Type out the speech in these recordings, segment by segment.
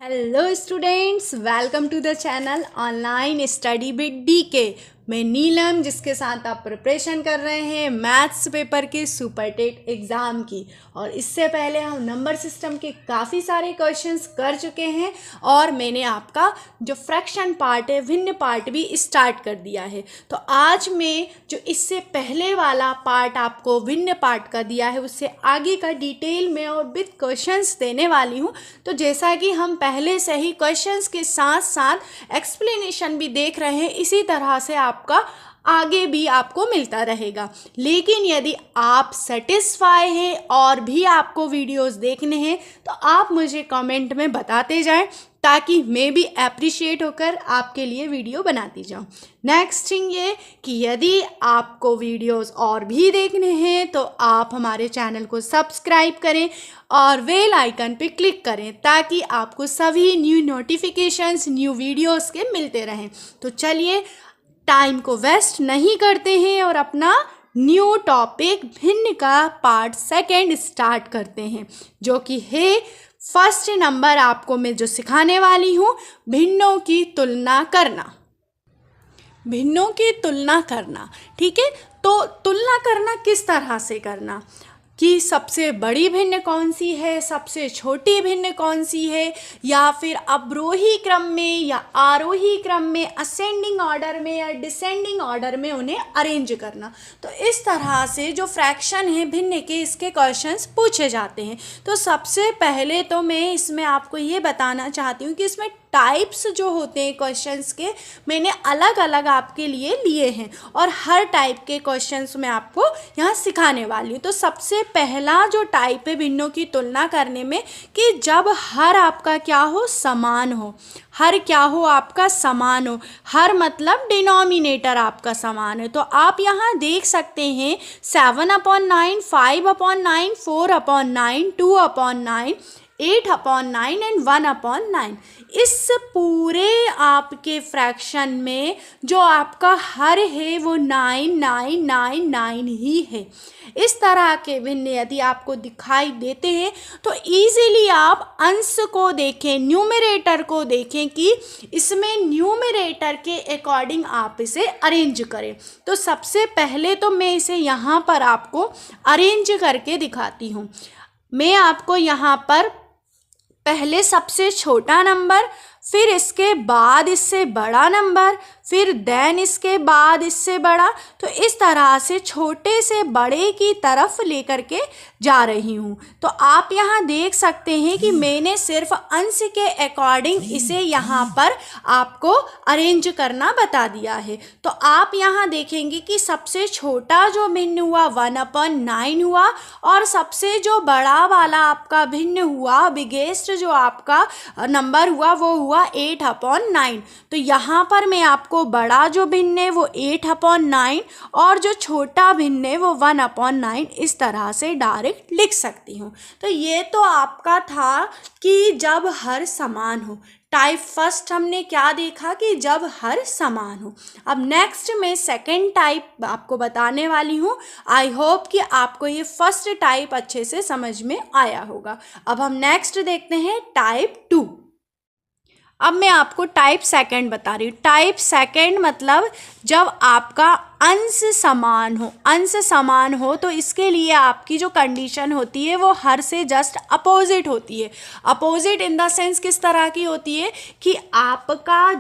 Hello students, welcome to the channel online study with DK. मैं नीलम, जिसके साथ आप प्रिपरेशन कर रहे हैं मैथ्स पेपर के सुपर टेट एग्ज़ाम की। और इससे पहले हम नंबर सिस्टम के काफ़ी सारे क्वेश्चंस कर चुके हैं और मैंने आपका जो फ्रैक्शन पार्ट है, भिन्न पार्ट भी स्टार्ट कर दिया है। तो आज मैं जो इससे पहले वाला पार्ट आपको भिन्न पार्ट का दिया है, उससे आगे का डिटेल में और विद क्वेश्चंस देने वाली हूँ। तो जैसा कि हम पहले से ही क्वेश्चंस के साथ साथ एक्सप्लेनेशन भी देख रहे हैं, इसी तरह से आपका आगे भी आपको मिलता रहेगा। लेकिन यदि आप सेटिस्फाई हैं और भी आपको वीडियोस देखने हैं तो आप मुझे कमेंट में बताते जाएं, ताकि मैं भी अप्रिशिएट होकर आपके लिए वीडियो बनाती जाऊं। नेक्स्ट थिंग ये कि यदि आपको वीडियोस और भी देखने हैं तो आप हमारे चैनल को सब्सक्राइब करें और बेल आइकन पे क्लिक करें, ताकि आपको सभी न्यू नोटिफिकेशंस, न्यू वीडियोस के मिलते रहें। तो चलिए, टाइम को वेस्ट नहीं करते हैं और अपना न्यू टॉपिक भिन्न का पार्ट सेकंड स्टार्ट करते हैं, जो कि है फर्स्ट नंबर। आपको मैं जो सिखाने वाली हूँ, भिन्नों की तुलना करना। भिन्नों की तुलना करना, ठीक है। तो तुलना करना किस तरह से करना, कि सबसे बड़ी भिन्न कौन सी है, सबसे छोटी भिन्न कौन सी है, या फिर अवरोही क्रम में या आरोही क्रम में, असेंडिंग ऑर्डर में या डिसेंडिंग ऑर्डर में उन्हें अरेंज करना। तो इस तरह से जो फ्रैक्शन है भिन्न के, इसके क्वेश्चंस पूछे जाते हैं। तो सबसे पहले तो मैं इसमें आपको ये बताना चाहती हूँ कि इसमें टाइप्स जो होते हैं क्वेश्चंस के, मैंने अलग अलग आपके लिए लिए हैं और हर टाइप के क्वेश्चंस मैं आपको यहाँ सिखाने वाली हूँ। तो सबसे पहला जो टाइप है भिन्नों की तुलना करने में, कि जब हर आपका क्या हो, समान हो। हर क्या हो, आपका समान हो। हर मतलब डिनोमिनेटर आपका समान है। तो आप यहाँ देख सकते हैं 7/9, 5/9, 4/9, 2/9, 8/9 एंड 1/9। इस पूरे आपके फ्रैक्शन में जो आपका हर है वो 9999 ही है। इस तरह के भिन्न यदि आपको दिखाई देते हैं तो ईजिली आप अंश को देखें, न्यूमरेटर को देखें कि इसमें न्यूमरेटर के अकॉर्डिंग आप इसे अरेंज करें। तो सबसे पहले तो मैं इसे यहाँ पर आपको अरेंज करके दिखाती हूँ। मैं आपको यहाँ पर पहले सबसे छोटा नंबर, फिर इसके बाद इससे बड़ा नंबर, फिर देन इसके बाद इससे बड़ा, तो इस तरह से छोटे से बड़े की तरफ लेकर के जा रही हूँ। तो आप यहाँ देख सकते हैं कि मैंने सिर्फ अंश के अकॉर्डिंग इसे यहाँ पर आपको अरेंज करना बता दिया है। तो आप यहाँ देखेंगे कि सबसे छोटा जो भिन्न हुआ 1/9 हुआ, और सबसे जो बड़ा वाला आपका भिन्न हुआ, बिगेस्ट जो आपका नंबर हुआ, वो हुआ 8/9। तो यहाँ पर मैं आपको बड़ा जो भिन्न है वो 8/9 और जो छोटा भिन्न है वो 1/9 इस तरह से डायरेक्ट लिख सकती हूँ। तो ये तो आपका था कि जब हर समान हो। टाइप फर्स्ट हमने क्या देखा, कि जब हर समान हो। अब नेक्स्ट मैं सेकंड टाइप आपको बताने वाली हूँ। आई होप कि आपको ये फर्स्ट टाइप अच्छे से समझ में आया होगा। अब हम नेक्स्ट देखते हैं टाइप 2। अब मैं आपको टाइप सेकंड बता रही हूँ। टाइप सेकंड मतलब जब आपका अंश समान हो। अंश समान हो तो इसके लिए आपकी जो कंडीशन होती है वो हर से जस्ट अपोजिट होती है। अपोजिट इन द सेंस किस तरह की होती है, कि आपका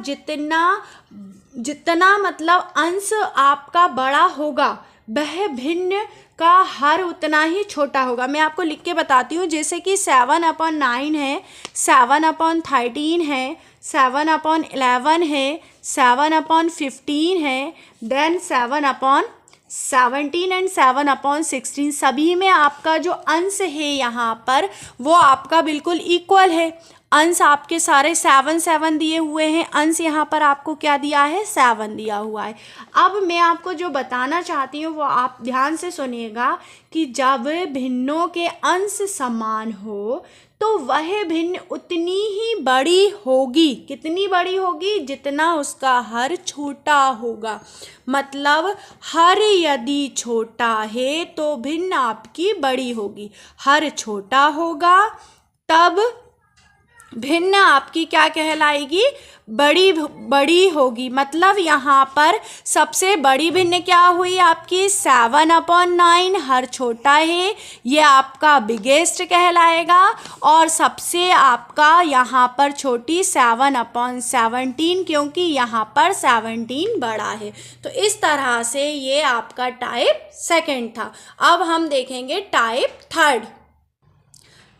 जितना मतलब अंश आपका बड़ा होगा, वह भिन्न का हर उतना ही छोटा होगा। मैं आपको लिख के बताती हूँ। जैसे कि 7/9 है, 7/13 है, 7/11 है, 7/15 है, देन 7/17 एंड 7/16। सभी में आपका जो अंश है यहाँ पर वो आपका बिल्कुल इक्वल है। अंश आपके सारे 7 दिए हुए हैं। अंश यहाँ पर आपको क्या दिया है, 7 दिया हुआ है। अब मैं आपको जो बताना चाहती हूँ वो आप ध्यान से सुनिएगा, कि जब भिन्नों के अंश समान हो तो वह भिन्न उतनी ही बड़ी होगी। कितनी बड़ी होगी, जितना उसका हर छोटा होगा। मतलब हर यदि छोटा है तो भिन्न आपकी बड़ी होगी। हर छोटा होगा तब भिन्न आपकी क्या कहलाएगी, बड़ी होगी। मतलब यहाँ पर सबसे बड़ी भिन्न क्या हुई आपकी 7/9, हर छोटा है ये आपका बिगेस्ट कहलाएगा, और सबसे आपका यहाँ पर छोटी 7/17, क्योंकि यहाँ पर 17 बड़ा है। तो इस तरह से ये आपका टाइप सेकंड था। अब हम देखेंगे टाइप थर्ड।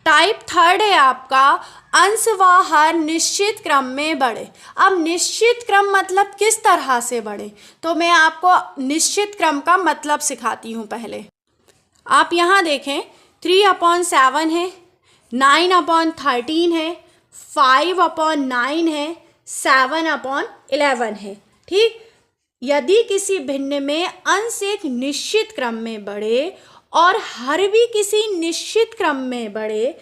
टाइप थर्ड है आपका अंश व हर निश्चित क्रम में बढ़े। अब निश्चित क्रम मतलब किस तरह से बढ़े, तो मैं आपको निश्चित क्रम का मतलब सिखाती हूँ। पहले आप यहाँ देखें 3/7 है, 9/13 है, 5/9 है, 7/11 है। ठीक, यदि किसी भिन्न में अंश एक निश्चित क्रम में बढ़े और हर भी किसी निश्चित क्रम में बढ़े,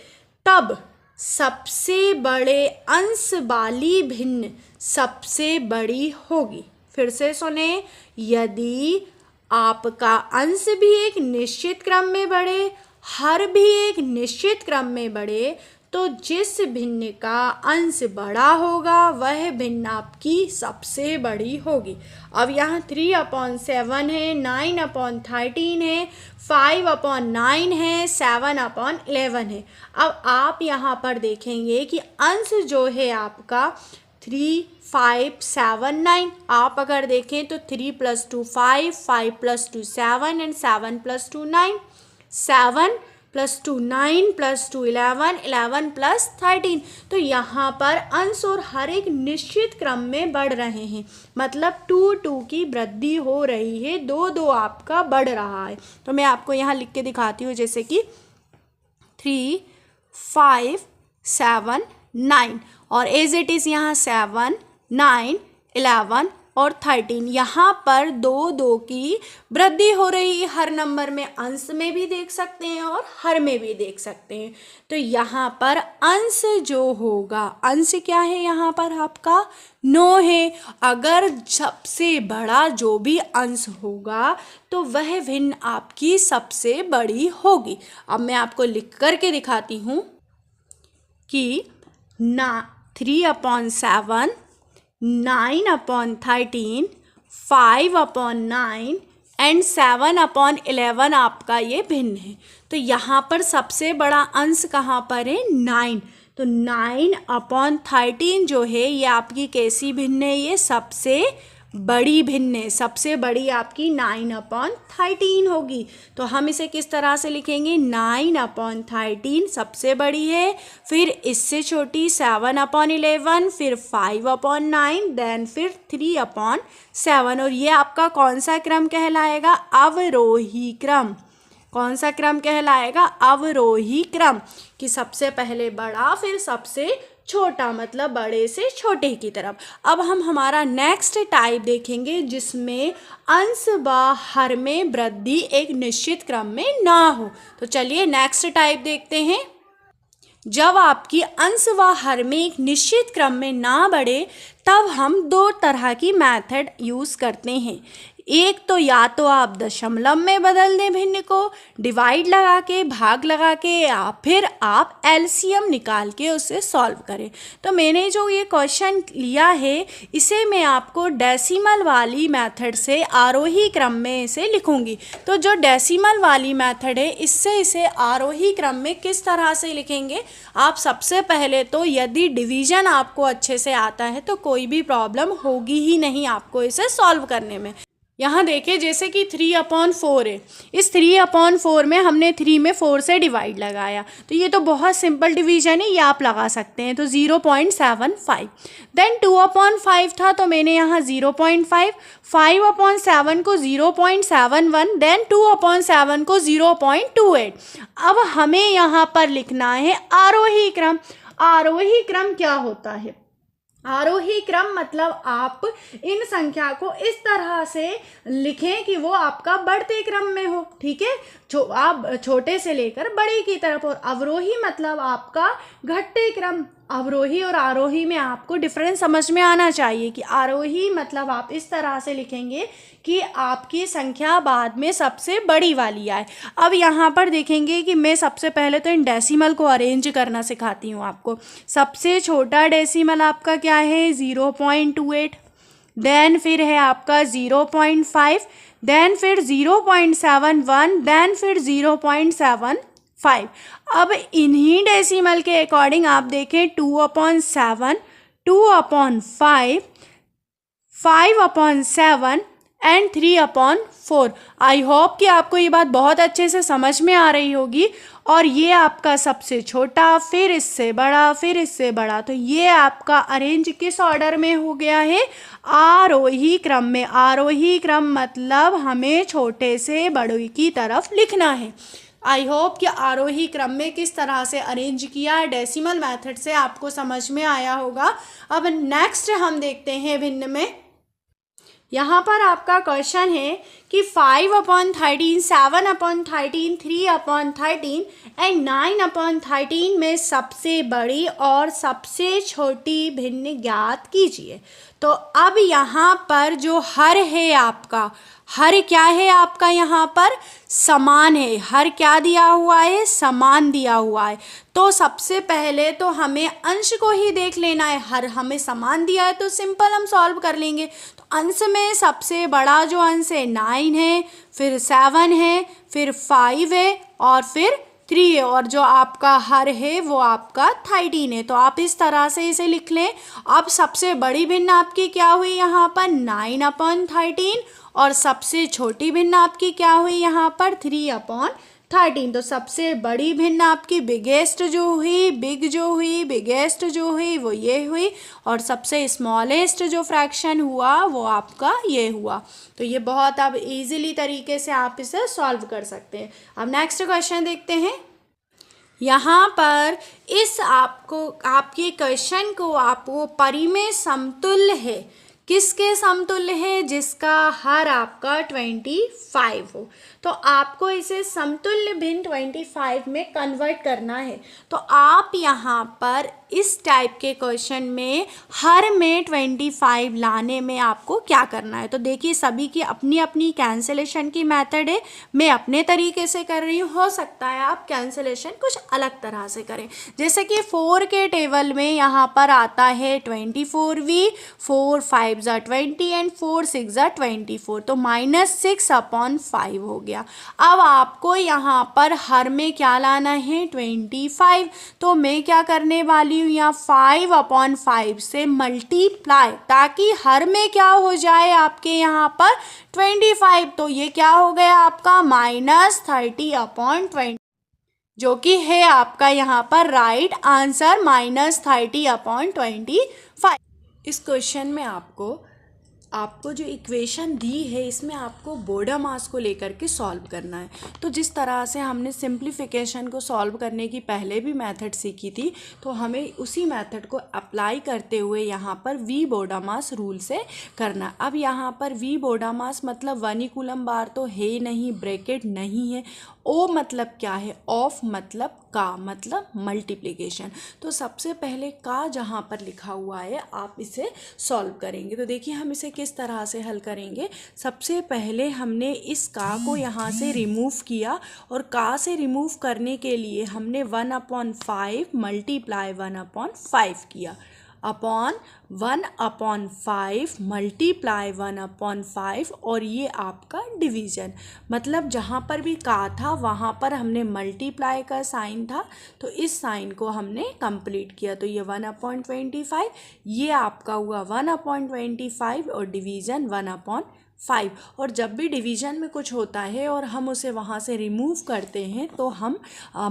तब सबसे बड़े अंश वाली भिन्न सबसे बड़ी होगी। फिर से सुने, यदि आपका अंश भी एक निश्चित क्रम में बढ़े, हर भी एक निश्चित क्रम में बढ़े, तो जिस भिन्न का अंश बड़ा होगा वह भिन्न आपकी सबसे बड़ी होगी। अब यहाँ 3/7 है, 9/13 है, 5/9 है, 7/11 है। अब आप यहाँ पर देखेंगे कि अंश जो है आपका 3, 5, 7, 9। आप अगर देखें तो 3 + 2 5, 5 + 2 7 एंड 7 + 2 9, 7 + 2 9 + 2 11, 11 + 13। तो यहाँ पर अंश और हर एक निश्चित क्रम में बढ़ रहे हैं, मतलब 2 की वृद्धि हो रही है, 2 आपका बढ़ रहा है। तो मैं आपको यहाँ लिख के दिखाती हूँ, जैसे कि 3, 5, 7, 9 और एज इट इज़ यहाँ 7, 9, 11 और 13। यहाँ पर 2 की वृद्धि हो रही है हर नंबर में, अंश में भी देख सकते हैं और हर में भी देख सकते हैं। तो यहाँ पर अंश जो होगा, अंश क्या है यहाँ पर आपका 9 है। अगर सबसे बड़ा जो भी अंश होगा तो वह भिन्न आपकी सबसे बड़ी होगी। अब मैं आपको लिख करके दिखाती हूँ कि 3/7, 9/13, 5/9 एंड 7/11 आपका ये भिन्न है। तो यहाँ पर सबसे बड़ा अंश कहाँ पर है, 9। तो 9/13 जो है ये आपकी कैसी भिन्न है, ये सबसे बड़ी भिन्न है। सबसे बड़ी आपकी 9/13 होगी। तो हम इसे किस तरह से लिखेंगे, 9/13 सबसे बड़ी है, फिर इससे छोटी 7/11, फिर 5/9, देन फिर 3/7। और ये आपका कौन सा क्रम कहलाएगा, अवरोही क्रम। कौन सा क्रम कहलाएगा, अवरोही क्रम, कि सबसे पहले बड़ा फिर सबसे छोटा, मतलब बड़े से छोटे की तरफ। अब हम हमारा नेक्स्ट टाइप देखेंगे जिसमें अंश व हर में वृद्धि एक निश्चित क्रम में ना हो। तो चलिए नेक्स्ट टाइप देखते हैं। जब आपकी अंश व हर में एक निश्चित क्रम में ना बढ़े, तब हम 2 तरह की मेथड यूज़ करते हैं। एक तो या तो आप दशमलव में बदल दें भिन्न को, डिवाइड लगा के, भाग लगा के, या फिर आप एलसीएम निकाल के उसे सॉल्व करें। तो मैंने जो ये क्वेश्चन लिया है इसे मैं आपको डेसिमल वाली मेथड से आरोही क्रम में इसे लिखूंगी। तो जो डेसिमल वाली मेथड है इससे इसे आरोही क्रम में किस तरह से लिखेंगे, आप सबसे पहले तो यदि डिवीज़न आपको अच्छे से आता है तो कोई भी प्रॉब्लम होगी ही नहीं आपको इसे सॉल्व करने में। यहाँ देखिए जैसे कि 3/4 है, इस 3/4 में हमने 3 में 4 से डिवाइड लगाया, तो ये तो बहुत सिंपल डिवीजन है, ये आप लगा सकते हैं। तो 0.75। देन 2/5 था तो मैंने यहाँ 0.5, 5/7 को 0.71, देन 2/7 को 0.28। अब हमें यहाँ पर लिखना है आरोही क्रम। आरोही क्रम क्या होता है, आरोही क्रम मतलब आप इन संख्या को इस तरह से लिखें कि वो आपका बढ़ते क्रम में हो। ठीक है, आप छोटे से लेकर बड़े की तरफ। और अवरोही मतलब आपका घटते क्रम। अवरोही और आरोही में आपको डिफरेंस समझ में आना चाहिए कि आरोही मतलब आप इस तरह से लिखेंगे कि आपकी संख्या बाद में सबसे बड़ी वाली आए। अब यहाँ पर देखेंगे कि मैं सबसे पहले तो इन डेसिमल को अरेंज करना सिखाती हूँ आपको। सबसे छोटा डेसिमल आपका क्या है 0.28, देन फिर है आपका 0.5, देन फिर 0.71, देन फिर 0.75। अब इन्हीं डेसिमल के अकॉर्डिंग आप देखें 2/7, 2/5, 5/7 एंड 3/4। आई होप कि आपको ये बात बहुत अच्छे से समझ में आ रही होगी। और ये आपका सबसे छोटा, फिर इससे बड़ा, फिर इससे बड़ा। तो ये आपका अरेंज किस ऑर्डर में हो गया है? आरोही क्रम में। आरोही क्रम मतलब हमें छोटे से बड़े की तरफ लिखना है। आई होप कि आरोही क्रम में किस तरह से अरेंज किया है डेसिमल मेथड से आपको समझ में आया होगा। अब नेक्स्ट हम देखते हैं भिन्न में। यहाँ पर आपका क्वेश्चन है कि 5/13, 7/13, 3/13 एंड 9/13 में सबसे बड़ी और सबसे छोटी भिन्न ज्ञात कीजिए। तो अब यहाँ पर जो हर है आपका, हर क्या है आपका? यहाँ पर समान है। हर क्या दिया हुआ है? समान दिया हुआ है। तो सबसे पहले तो हमें अंश को ही देख लेना है। हर हमें समान दिया है तो सिंपल हम सॉल्व कर लेंगे। तो अंश में सबसे बड़ा जो अंश है 9 है, फिर 7 है, फिर 5 है और फिर 3 है, और जो आपका हर है वो आपका 13 है। तो आप इस तरह से इसे लिख लें। अब सबसे बड़ी भिन्न आपकी क्या हुई यहाँ पर? 9/13, और सबसे छोटी भिन्न आपकी क्या हुई यहाँ पर? 3/13। तो सबसे बड़ी भिन्न आपकी बिगेस्ट जो हुई, बिगेस्ट जो हुई वो ये हुई, और सबसे स्मॉलेस्ट जो फ्रैक्शन हुआ वो आपका ये हुआ। तो ये बहुत अब इजीली तरीके से आप इसे सॉल्व कर सकते हैं। अब नेक्स्ट क्वेश्चन देखते हैं। यहाँ पर इस आपको आपके क्वेश्चन को आपको परिमेय समतुल्य है। किसके समतुल्य है? जिसका हर आपका 25 हो। तो आपको इसे समतुल्य भिन्न 25 में कन्वर्ट करना है। तो आप यहाँ पर इस टाइप के क्वेश्चन में हर में 25 लाने में आपको क्या करना है? तो देखिए सभी की अपनी अपनी कैंसिलेशन की मेथड है। मैं अपने तरीके से कर रही हूँ, हो सकता है आप कैंसिलेशन कुछ अलग तरह से करें। जैसे कि 4 के टेबल में यहाँ पर आता है 24v, 4 5 ज़ा 20 एंड 4 6 ज़ा 24। तो -6/5 हो गया। अब आपको यहाँ पर हर में क्या लाना है? 25। तो मैं क्या करने वाली हूँ? यहाँ 5/5 से मल्टीप्लाई, ताकि हर में क्या हो जाए आपके यहाँ पर 25। तो ये क्या हो गया आपका? -30/20, जो कि है आपका यहाँ पर राइट आंसर, -30/25। इस क्वेश्चन में आपको जो इक्वेशन दी है इसमें आपको बोर्डा मास को लेकर के सॉल्व करना है। तो जिस तरह से हमने सिंप्लीफिकेशन को सॉल्व करने की पहले भी मेथड सीखी थी, तो हमें उसी मेथड को अप्लाई करते हुए यहाँ पर वी बोर्डा मास रूल से करना। अब यहाँ पर वी बोर्डा मास मतलब 1 कूलम बार तो है नहीं, ब्रैकेट नहीं है। ओ मतलब क्या है? ऑफ मतलब का, मतलब मल्टीप्लिकेशन। तो सबसे पहले का जहाँ पर लिखा हुआ है आप इसे सॉल्व करेंगे। तो देखिए हम इसे किस तरह से हल करेंगे। सबसे पहले हमने इस का को यहाँ से रिमूव किया, और का से रिमूव करने के लिए हमने 1/5 मल्टीप्लाई 1/5 किया, अपॉन 1/5 मल्टीप्लाई 1/5, और ये आपका डिवीज़न। मतलब जहाँ पर भी का था वहाँ पर हमने मल्टीप्लाई का साइन था, तो इस साइन को हमने कंप्लीट किया। तो ये 1/25, ये आपका हुआ 1/25 और डिवीज़न 1/5। और जब भी डिवीज़न में कुछ होता है और हम उसे वहाँ से रिमूव करते हैं तो हम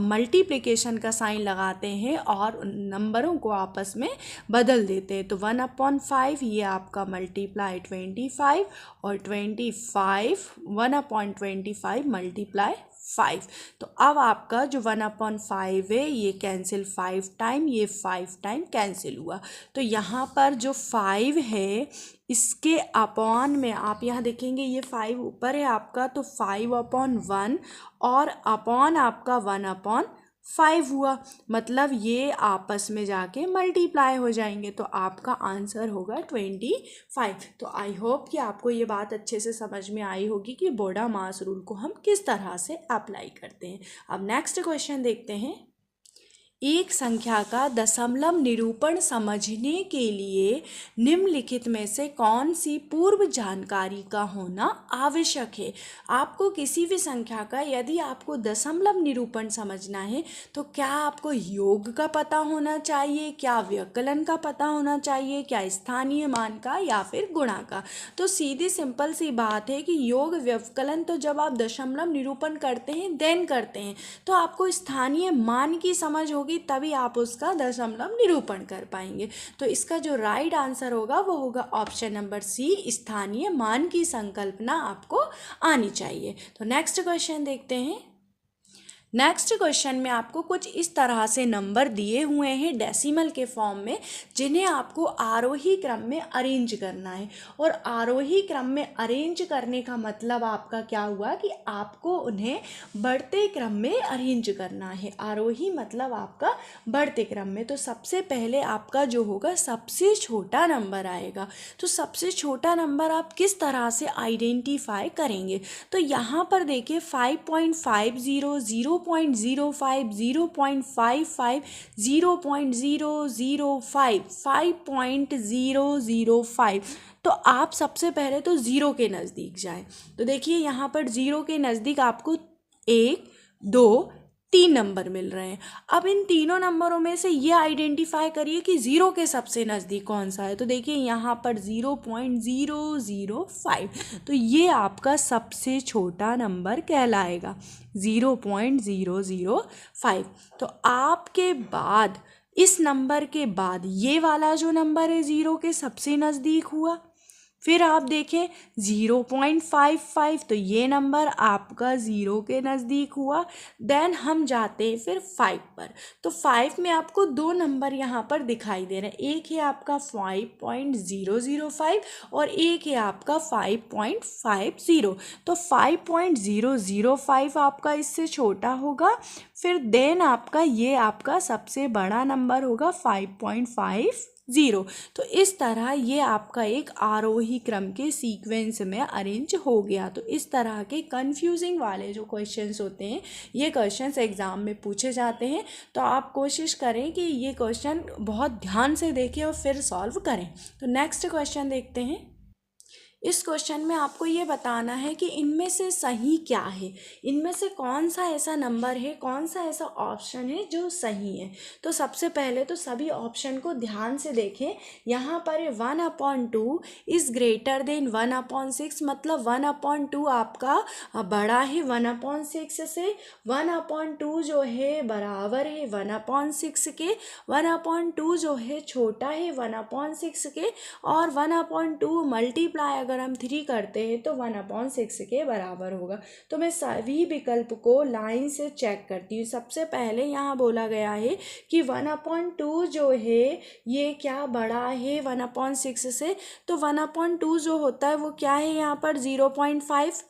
मल्टीप्लिकेशन का साइन लगाते हैं और नंबरों को आपस में बदल देते हैं। तो 1/5 ये आपका मल्टीप्लाई 25, और 25 1/25 मल्टीप्लाई 5। तो अब आपका जो 1/5 है ये कैंसिल 5 टाइम, ये 5 टाइम कैंसिल हुआ। तो यहाँ पर जो 5 है इसके अपॉन में आप यहाँ देखेंगे ये 5 ऊपर है आपका, तो 5/1 और अपॉन आपका 1/5। 5 हुआ, मतलब ये आपस में जाके मल्टीप्लाई हो जाएंगे, तो आपका आंसर होगा 25। तो आई होप कि आपको ये बात अच्छे से समझ में आई होगी कि बोड़ा मास रूल को हम किस तरह से अप्लाई करते हैं। अब नेक्स्ट क्वेश्चन देखते हैं। एक संख्या का दशमलव निरूपण समझने के लिए निम्नलिखित में से कौन सी पूर्व जानकारी का होना आवश्यक है। आपको किसी भी संख्या का यदि आपको दशमलव निरूपण समझना है तो क्या आपको योग का पता होना चाहिए, क्या व्यवकलन का पता होना चाहिए, क्या स्थानीय मान का, या फिर गुणा का। तो सीधी सिंपल सी बात है कि योग व्यवकलन तो जब आप दशमलव निरूपण करते हैं देन करते हैं, तो आपको स्थानीय मान की समझ होगी, तभी आप उसका दशमलव निरूपण कर पाएंगे। तो इसका जो राइट आंसर होगा वो होगा ऑप्शन नंबर सी, स्थानीय मान की संकल्पना आपको आनी चाहिए। तो नेक्स्ट क्वेश्चन देखते हैं। नेक्स्ट क्वेश्चन में आपको कुछ इस तरह से नंबर दिए हुए हैं डेसिमल के फॉर्म में, जिन्हें आपको आरोही क्रम में अरेंज करना है। और आरोही क्रम में अरेंज करने का मतलब आपका क्या हुआ कि आपको उन्हें बढ़ते क्रम में अरेंज करना है। आरोही मतलब आपका बढ़ते क्रम में। तो सबसे पहले आपका जो होगा सबसे छोटा नंबर आएगा। तो सबसे छोटा नंबर आप किस तरह से आइडेंटिफाई करेंगे। तो यहाँ पर देखिए 5.50, 0.05, 0.55, 0.005, 5.005। तो आप सबसे पहले तो ज़ीरो के नज़दीक जाएं। तो देखिए यहाँ पर ज़ीरो के नज़दीक आपको 1, 2, 3 नंबर मिल रहे हैं। अब इन तीनों नंबरों में से ये आइडेंटिफाई करिए कि ज़ीरो के सबसे नज़दीक कौन सा है। तो देखिए यहाँ पर 0.005, तो ये आपका सबसे छोटा नंबर कहलाएगा 0.005। तो आपके बाद इस नंबर के बाद ये वाला जो नंबर है ज़ीरो के सबसे नज़दीक हुआ। फिर आप देखें 0.55, तो ये नंबर आपका ज़ीरो के नज़दीक हुआ। देन हम जाते हैं फिर 5 पर। तो 5 में आपको दो नंबर यहाँ पर दिखाई दे रहे हैं, एक है आपका 5.005 और एक है आपका 5.50। तो 5.005 आपका इससे छोटा होगा। फिर देन आपका ये आपका सबसे बड़ा नंबर होगा 5.50। तो इस तरह ये आपका एक आरोही क्रम के सीक्वेंस में अरेंज हो गया। तो इस तरह के कंफ्यूजिंग वाले जो क्वेश्चंस होते हैं ये क्वेश्चंस एग्ज़ाम में पूछे जाते हैं। तो आप कोशिश करें कि ये क्वेश्चन बहुत ध्यान से देखें और फिर सॉल्व करें। तो नेक्स्ट क्वेश्चन देखते हैं। इस क्वेश्चन में आपको ये बताना है कि इनमें से सही क्या है, इनमें से कौन सा ऐसा नंबर है, कौन सा ऐसा ऑप्शन है जो सही है। तो सबसे पहले तो सभी ऑप्शन को ध्यान से देखें। यहाँ पर 1/2 इज़ ग्रेटर देन 1/6, मतलब 1/2 आपका बड़ा है 1/6 से। 1/2 जो है बराबर है 1/6 के। 1/2 जो है छोटा है 1/6 के। और 1/2 मल्टीप्लाई अगर हम 3 करते हैं तो 1/6 के बराबर होगा। तो मैं सभी विकल्प को लाइन से चेक करती हूँ। सबसे पहले यहाँ बोला गया है कि 1/2 जो है ये क्या बड़ा है 1/6 से। तो 1/2 जो होता है वो क्या है यहाँ पर 0.5।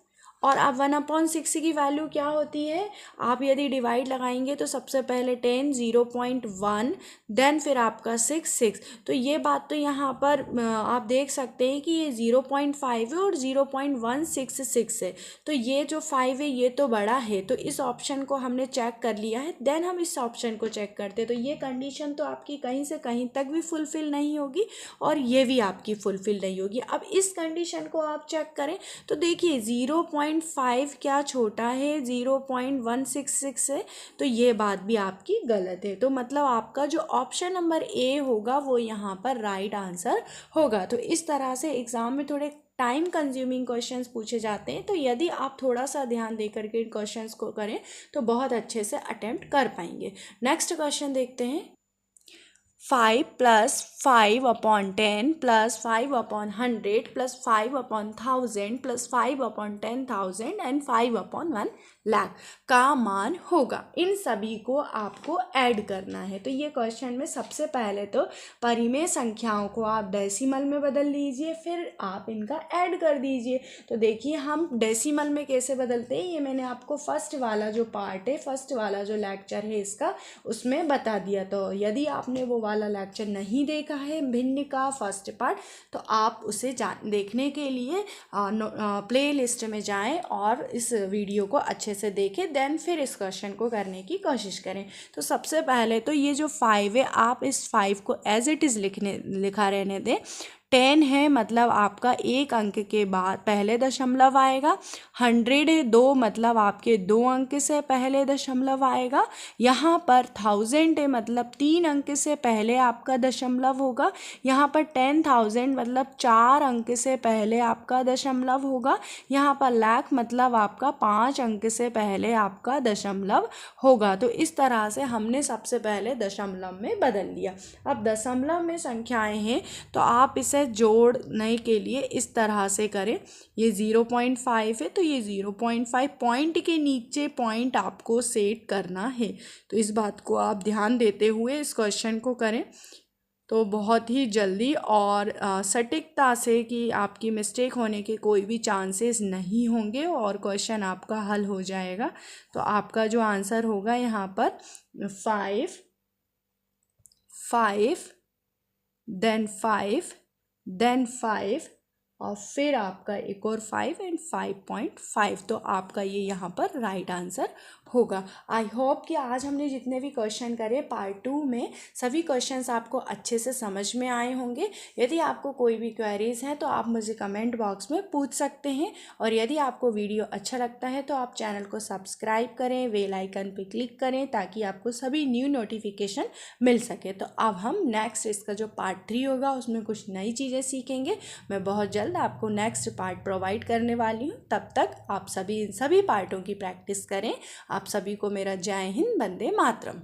और अब 1/6 की वैल्यू क्या होती है, आप यदि डिवाइड लगाएंगे तो सबसे पहले 10, 0.1, देन फिर आपका 6। तो ये बात तो यहाँ पर आप देख सकते हैं कि ये 0.5 है और 0.166 है। तो ये जो 5 है ये तो बड़ा है। तो इस ऑप्शन को हमने चेक कर लिया है। देन हम इस ऑप्शन को चेक करते हैं। तो ये कंडीशन तो आपकी कहीं से कहीं तक भी फुलफ़िल नहीं होगी और ये भी आपकी फुलफ़िल नहीं होगी। अब इस कंडीशन को आप चेक करें तो देखिए 0.5 क्या छोटा है 0.166 है। तो ये बात भी आपकी गलत है। तो मतलब आपका जो ऑप्शन नंबर ए होगा वो यहाँ पर राइट आंसर होगा। तो इस तरह से एग्ज़ाम में थोड़े टाइम कंज्यूमिंग क्वेश्चंस पूछे जाते हैं। तो यदि आप थोड़ा सा ध्यान दे करके इन क्वेश्चंस को करें तो बहुत अच्छे से अटेम्प्ट कर पाएंगे। नेक्स्ट क्वेश्चन देखते हैं। 5 plus 5/10 plus 5/100 plus 5/1000 plus 5/10,000 and 5/1 lakh का मान होगा। इन सभी को आपको ऐड करना है। तो ये क्वेश्चन में सबसे पहले तो परिमेय संख्याओं को आप डेसिमल में बदल लीजिए, फिर आप इनका ऐड कर दीजिए। तो देखिए हम डेसिमल में कैसे बदलते हैं, ये मैंने आपको फर्स्ट वाला जो पार्ट है, फर्स्ट वाला जो लेक्चर है इसका, उसमें बता दिया। तो यदि आपने वो वाला लेक्चर नहीं देखा है भिन्न का फर्स्ट पार्ट, तो आप उसे देखने के लिए प्ले लिस्ट में जाएं और इस वीडियो को अच्छे से देखें, देन फिर इस क्वेश्चन को करने की कोशिश करें। तो सबसे पहले तो ये जो 5 है, आप इस 5 को एज इट इज़ लिखा रहने दें। 10 है मतलब आपका एक अंक के बाद पहले दशमलव आएगा। 100 है 2 मतलब आपके 2 अंक से पहले दशमलव आएगा। यहाँ पर 1000 है मतलब 3 अंक से पहले आपका दशमलव होगा। यहाँ पर 10,000 मतलब 4 अंक से पहले आपका दशमलव होगा। यहाँ पर लाख मतलब आपका 5 अंक से पहले आपका दशमलव होगा। तो इस तरह से हमने सबसे पहले दशमलव में बदल लिया। अब दशमलव में संख्याएं हैं तो आप इसे जोड़ने के लिए इस तरह से करें। ये 0.5 है तो ये 0.5 पॉइंट के नीचे पॉइंट आपको सेट करना है। तो इस बात को आप ध्यान देते हुए इस क्वेश्चन को करें तो बहुत ही जल्दी और सटीकता से कि आपकी मिस्टेक होने के कोई भी चांसेस नहीं होंगे और क्वेश्चन आपका हल हो जाएगा। तो आपका जो आंसर होगा यहाँ पर 5 देन 5 और फिर आपका एक और 5 एंड 5.5। तो आपका ये यहाँ पर राइट आंसर होगा। आई होप कि आज हमने जितने भी क्वेश्चन करे पार्ट 2 में सभी क्वेश्चंस आपको अच्छे से समझ में आए होंगे। यदि आपको कोई भी क्वेरीज हैं तो आप मुझे कमेंट बॉक्स में पूछ सकते हैं, और यदि आपको वीडियो अच्छा लगता है तो आप चैनल को सब्सक्राइब करें, बेल आइकन पर क्लिक करें ताकि आपको सभी न्यू नोटिफिकेशन मिल सके। तो अब हम नेक्स्ट इसका जो पार्ट 3 होगा उसमें कुछ नई चीज़ें सीखेंगे। मैं बहुत जल्द आपको नेक्स्ट पार्ट प्रोवाइड करने वाली हूँ। तब तक आप सभी पार्टों की प्रैक्टिस करें। आप सभी को मेरा जय हिंद, वंदे मातरम।